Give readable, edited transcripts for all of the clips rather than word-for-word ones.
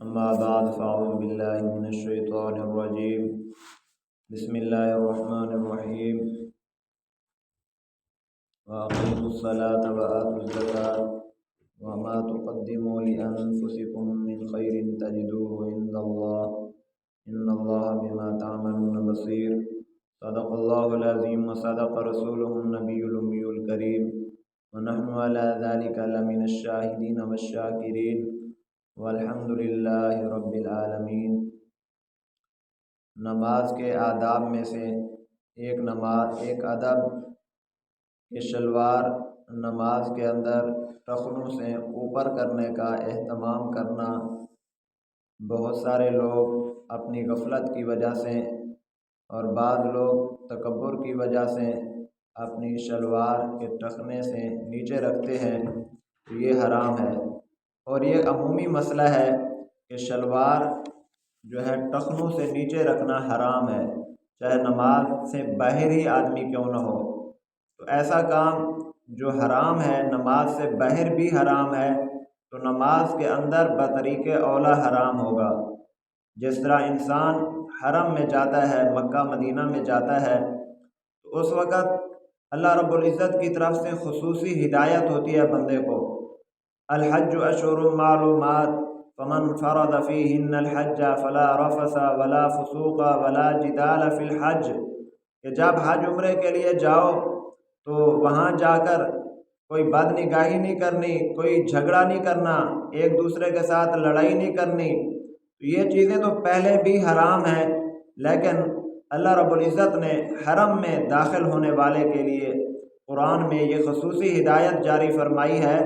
اما بعد فاعوذ باللہ من الشیطان الرجیم بسم اللہ الرحمن الرحیم واقیموا الصلاة وآتوا الزکاة وما تقدموا لأنفسکم من خیر تجدوه عند اللہ ان اللہ بما تعملون بصیر صدق اللہ العظیم وصدق رسولہ النبی الأمی الکریم ونحن على ذلك لمن الشاہدین والشاکرین والحمد للہ رب العالمین۔ نماز کے آداب میں سے ایک ادب کہ شلوار نماز کے اندر ٹخنوں سے اوپر کرنے کا اہتمام کرنا۔ بہت سارے لوگ اپنی غفلت کی وجہ سے اور بعض لوگ تکبر کی وجہ سے اپنی شلوار کے ٹخنے سے نیچے رکھتے ہیں، یہ حرام ہے۔ اور یہ عمومی مسئلہ ہے کہ شلوار جو ہے ٹخنوں سے نیچے رکھنا حرام ہے، چاہے نماز سے باہر ہی آدمی کیوں نہ ہو۔ تو ایسا کام جو حرام ہے نماز سے باہر بھی حرام ہے، تو نماز کے اندر بطریق اولا حرام ہوگا۔ جس طرح انسان حرم میں جاتا ہے، مکہ مدینہ میں جاتا ہے، تو اس وقت اللہ رب العزت کی طرف سے خصوصی ہدایت ہوتی ہے بندے کو۔ الحج اشہر معلومات فمن فرض فیہن الحج فلا رفث ولا فسوق ولا جدال فی الحج، کہ جب حج عمرے کے لیے جاؤ تو وہاں جا کر کوئی بد نگاہی نہیں کرنی، کوئی جھگڑا نہیں کرنا، ایک دوسرے کے ساتھ لڑائی نہیں کرنی۔ تو یہ چیزیں تو پہلے بھی حرام ہیں، لیکن اللہ رب العزت نے حرم میں داخل ہونے والے کے لیے قرآن میں یہ خصوصی ہدایت جاری فرمائی ہے۔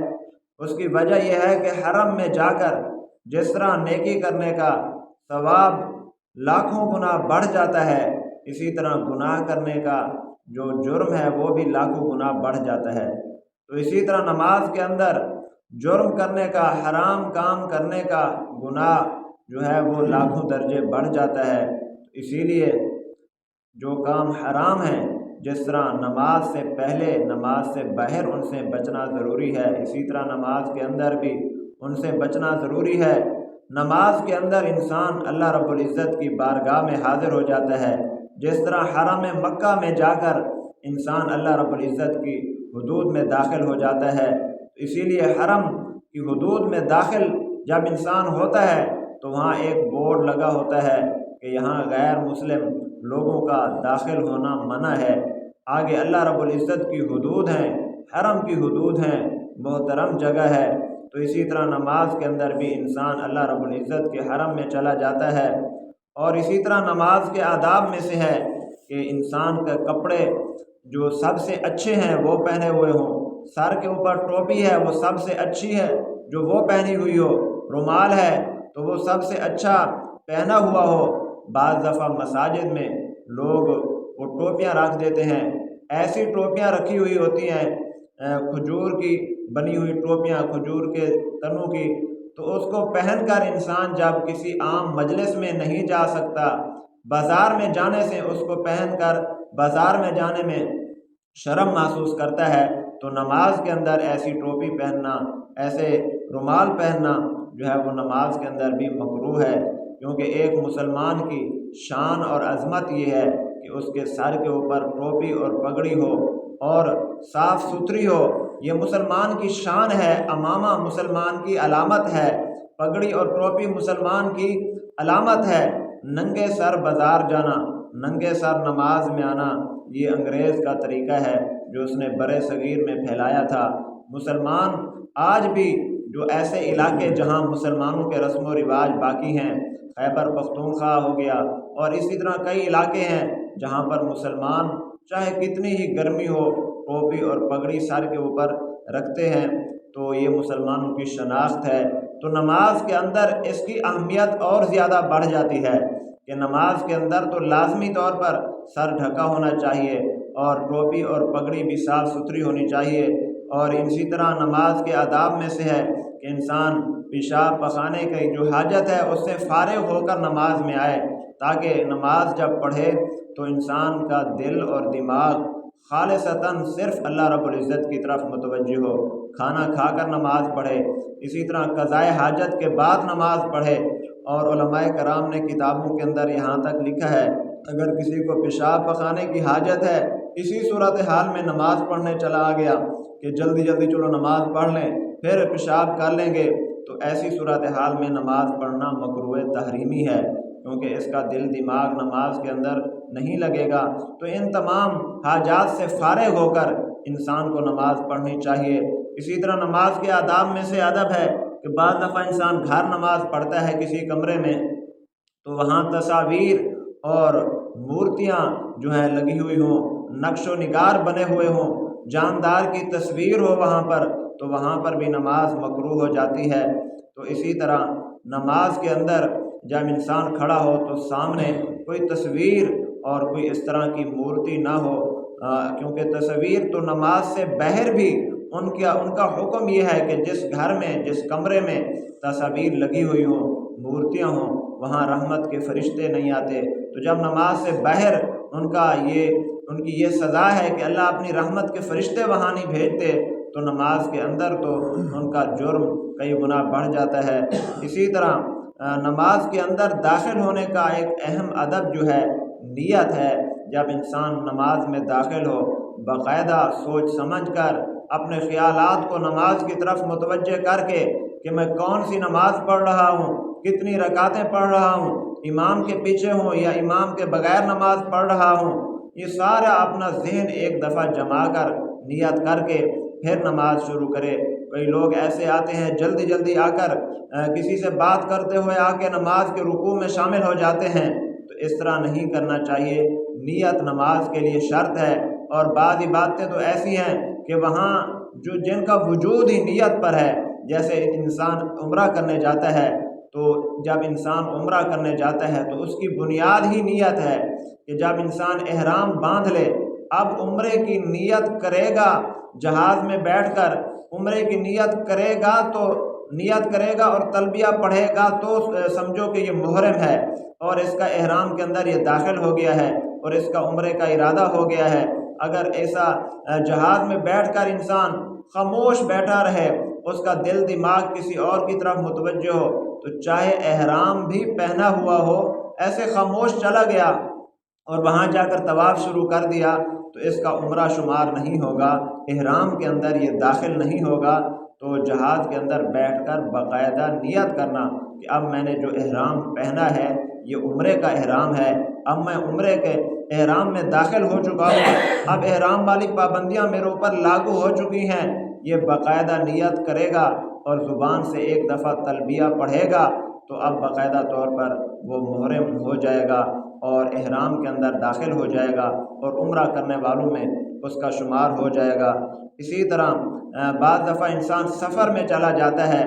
اس کی وجہ یہ ہے کہ حرم میں جا کر جس طرح نیکی کرنے کا ثواب لاکھوں گنا بڑھ جاتا ہے، اسی طرح گناہ کرنے کا جو جرم ہے وہ بھی لاکھوں گنا بڑھ جاتا ہے۔ تو اسی طرح نماز کے اندر جرم کرنے کا، حرام کام کرنے کا گناہ جو ہے وہ لاکھوں درجے بڑھ جاتا ہے۔ اسی لیے جو کام حرام ہیں، جس طرح نماز سے پہلے نماز سے باہر ان سے بچنا ضروری ہے، اسی طرح نماز کے اندر بھی ان سے بچنا ضروری ہے۔ نماز کے اندر انسان اللہ رب العزت کی بارگاہ میں حاضر ہو جاتا ہے، جس طرح حرم مکہ میں جا کر انسان اللہ رب العزت کی حدود میں داخل ہو جاتا ہے۔ اسی لیے حرم کی حدود میں داخل جب انسان ہوتا ہے تو وہاں ایک بورڈ لگا ہوتا ہے کہ یہاں غیر مسلم لوگوں کا داخل ہونا منع ہے۔ آگے اللہ رب العزت کی حدود ہیں، حرم کی حدود ہیں، محترم جگہ ہے۔ تو اسی طرح نماز کے اندر بھی انسان اللہ رب العزت کے حرم میں چلا جاتا ہے۔ اور اسی طرح نماز کے آداب میں سے ہے کہ انسان کے کپڑے جو سب سے اچھے ہیں وہ پہنے ہوئے ہوں، سر کے اوپر ٹوپی ہے وہ سب سے اچھی ہے جو وہ پہنی ہوئی ہو، رومال ہے تو وہ سب سے اچھا پہنا ہوا ہو۔ بعض دفعہ مساجد میں لوگ وہ ٹوپیاں رکھ دیتے ہیں، ایسی ٹوپیاں رکھی ہوئی ہوتی ہیں، کھجور کی بنی ہوئی ٹوپیاں، کھجور کے تنوں کی، تو اس کو پہن کر انسان جب کسی عام مجلس میں نہیں جا سکتا، بازار میں جانے سے اس کو پہن کر بازار میں جانے میں شرم محسوس کرتا ہے، تو نماز کے اندر ایسی ٹوپی پہننا، ایسے رومال پہننا جو ہے وہ نماز کے اندر بھی مکروہ ہے۔ کیونکہ ایک مسلمان کی شان اور عظمت یہ ہے کہ اس کے سر کے اوپر ٹوپی اور پگڑی ہو اور صاف ستھری ہو، یہ مسلمان کی شان ہے، امامہ مسلمان کی علامت ہے، پگڑی اور ٹوپی مسلمان کی علامت ہے۔ ننگے سر بازار جانا، ننگے سر نماز میں آنا، یہ انگریز کا طریقہ ہے جو اس نے برے صغیر میں پھیلایا تھا۔ مسلمان آج بھی جو ایسے علاقے جہاں مسلمانوں کے رسم و رواج باقی ہیں، خیبر پختونخوا ہو گیا، اور اسی طرح کئی علاقے ہیں جہاں پر مسلمان چاہے کتنی ہی گرمی ہو ٹوپی اور پگڑی سر کے اوپر رکھتے ہیں، تو یہ مسلمانوں کی شناخت ہے۔ تو نماز کے اندر اس کی اہمیت اور زیادہ بڑھ جاتی ہے کہ نماز کے اندر تو لازمی طور پر سر ڈھکا ہونا چاہیے اور ٹوپی اور پگڑی بھی صاف ستھری ہونی چاہیے۔ اور اسی طرح نماز کے آداب میں سے ہے کہ انسان پیشاب پخانے کی جو حاجت ہے اس سے فارغ ہو کر نماز میں آئے، تاکہ نماز جب پڑھے تو انسان کا دل اور دماغ خالصتاً صرف اللہ رب العزت کی طرف متوجہ ہو۔ کھانا کھا کر نماز پڑھے، اسی طرح قضائے حاجت کے بعد نماز پڑھے، اور علماء کرام نے کتابوں کے اندر یہاں تک لکھا ہے اگر کسی کو پیشاب پخانے کی حاجت ہے، اسی صورتحال میں نماز پڑھنے چلا گیا کہ جلدی جلدی چلو نماز پڑھ لیں پھر پیشاب کر لیں گے، تو ایسی صورتحال میں نماز پڑھنا مکروہ تحریمی ہے، کیونکہ اس کا دل دماغ نماز کے اندر نہیں لگے گا۔ تو ان تمام حاجات سے فارغ ہو کر انسان کو نماز پڑھنی چاہیے۔ اسی طرح نماز کے آداب میں سے ادب ہے کہ بعض دفعہ انسان گھر نماز پڑھتا ہے کسی کمرے میں، تو وہاں تصاویر اور مورتیاں جو ہیں لگی ہوئی ہوں، نقش و نگار بنے ہوئے ہوں، جاندار کی تصویر ہو وہاں پر، تو وہاں پر بھی نماز مکروہ ہو جاتی ہے۔ تو اسی طرح نماز کے اندر جب انسان کھڑا ہو تو سامنے کوئی تصویر اور کوئی اس طرح کی مورتی نہ ہو، کیونکہ تصویر تو نماز سے باہر بھی ان کا حکم یہ ہے کہ جس گھر میں جس کمرے میں تصاویر لگی ہوئی ہوں، مورتیاں ہوں، وہاں رحمت کے فرشتے نہیں آتے۔ تو جب نماز سے باہر ان کی یہ سزا ہے کہ اللہ اپنی رحمت کے فرشتے وہاں نہیں بھیجتے، تو نماز کے اندر تو ان کا جرم کئی گنا بڑھ جاتا ہے۔ اسی طرح نماز کے اندر داخل ہونے کا ایک اہم ادب جو ہے نیت ہے۔ جب انسان نماز میں داخل ہو باقاعدہ سوچ سمجھ کر اپنے خیالات کو نماز کی طرف متوجہ کر کے کہ میں کون سی نماز پڑھ رہا ہوں، کتنی رکعتیں پڑھ رہا ہوں، امام کے پیچھے ہوں یا امام کے بغیر نماز پڑھ رہا ہوں، یہ سارا اپنا ذہن ایک دفعہ جما کر نیت کر کے پھر نماز شروع کرے۔ کئی لوگ ایسے آتے ہیں جلدی جلدی آ کر کسی سے بات کرتے ہوئے آ کے نماز کے رکوع میں شامل ہو جاتے ہیں، تو اس طرح نہیں کرنا چاہیے۔ نیت نماز کے لیے شرط ہے، اور بعض باتیں تو ایسی ہیں کہ وہاں جن کا وجود ہی نیت پر ہے، جیسے انسان عمرہ کرنے جاتا ہے، تو جب انسان عمرہ کرنے جاتا ہے تو اس کی بنیاد ہی نیت ہے کہ جب انسان احرام باندھ لے، اب عمرے کی نیت کرے گا، جہاز میں بیٹھ کر عمرے کی نیت کرے گا اور تلبیہ پڑھے گا تو سمجھو کہ یہ محرم ہے اور اس کا احرام کے اندر یہ داخل ہو گیا ہے اور اس کا عمرے کا ارادہ ہو گیا ہے۔ اگر ایسا جہاز میں بیٹھ کر انسان خاموش بیٹھا رہے، اس کا دل دماغ کسی اور کی طرف متوجہ ہو، تو چاہے احرام بھی پہنا ہوا ہو، ایسے خاموش چلا گیا اور وہاں جا کر طواف شروع کر دیا، تو اس کا عمرہ شمار نہیں ہوگا، احرام کے اندر یہ داخل نہیں ہوگا۔ تو جہاز کے اندر بیٹھ کر باقاعدہ نیت کرنا کہ اب میں نے جو احرام پہنا ہے یہ عمرے کا احرام ہے، اب میں عمرے کے احرام میں داخل ہو چکا ہوں، اب احرام والی پابندیاں میرے اوپر لاگو ہو چکی ہیں، یہ باقاعدہ نیت کرے گا اور زبان سے ایک دفعہ تلبیہ پڑھے گا، تو اب باقاعدہ طور پر وہ محرم ہو جائے گا اور احرام کے اندر داخل ہو جائے گا اور عمرہ کرنے والوں میں اس کا شمار ہو جائے گا۔ اسی طرح بعض دفعہ انسان سفر میں چلا جاتا ہے،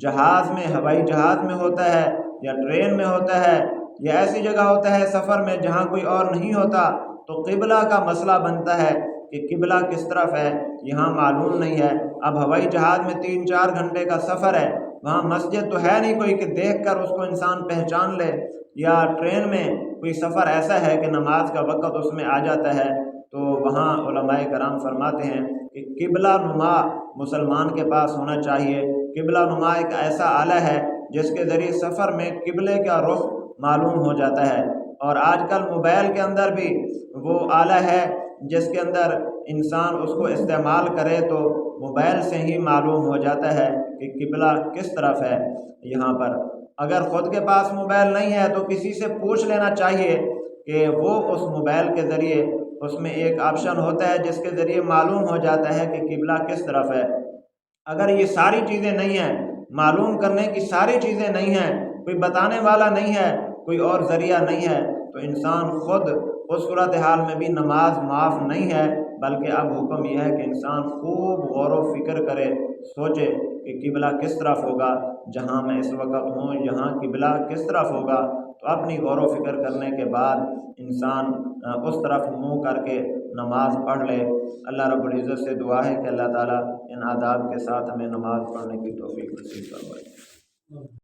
جہاز میں، ہوائی جہاز میں ہوتا ہے یا ٹرین میں ہوتا ہے یا ایسی جگہ ہوتا ہے سفر میں جہاں کوئی اور نہیں ہوتا، تو قبلہ کا مسئلہ بنتا ہے کہ قبلہ کس طرف ہے یہاں معلوم نہیں ہے۔ اب ہوائی جہاز میں 3-4 گھنٹے کا سفر ہے، وہاں مسجد تو ہے نہیں کوئی کہ دیکھ کر اس کو انسان پہچان لے، یا ٹرین میں کوئی سفر ایسا ہے کہ نماز کا وقت اس میں آ جاتا ہے، تو وہاں علماء کرام فرماتے ہیں کہ قبلہ نما مسلمان کے پاس ہونا چاہیے۔ قبلہ نما ایک ایسا آلہ ہے جس کے ذریعے سفر میں قبلے کا رخ معلوم ہو جاتا ہے، اور آج کل موبائل کے اندر بھی وہ آلہ ہے جس کے اندر انسان اس کو استعمال کرے تو موبائل سے ہی معلوم ہو جاتا ہے کہ قبلہ کس طرف ہے۔ یہاں پر اگر خود کے پاس موبائل نہیں ہے تو کسی سے پوچھ لینا چاہیے کہ وہ اس موبائل کے ذریعے، اس میں ایک آپشن ہوتا ہے جس کے ذریعے معلوم ہو جاتا ہے کہ قبلہ کس طرف ہے۔ اگر یہ ساری چیزیں نہیں ہیں، معلوم کرنے کی ساری چیزیں نہیں ہیں، کوئی بتانے والا نہیں ہے، کوئی اور ذریعہ نہیں ہے، تو انسان خود اس صورتحال میں بھی نماز معاف نہیں ہے، بلکہ اب حکم یہ ہے کہ انسان خوب غور و فکر کرے، سوچے کہ قبلہ کس طرف ہوگا، جہاں میں اس وقت ہوں یہاں قبلہ کس طرف ہوگا۔ تو اپنی غور و فکر کرنے کے بعد انسان اس طرف منہ کر کے نماز پڑھ لے۔ اللہ رب العزت سے دعا ہے کہ اللہ تعالیٰ ان آداب کے ساتھ ہمیں نماز پڑھنے کی توفیق نصیب فرمائے۔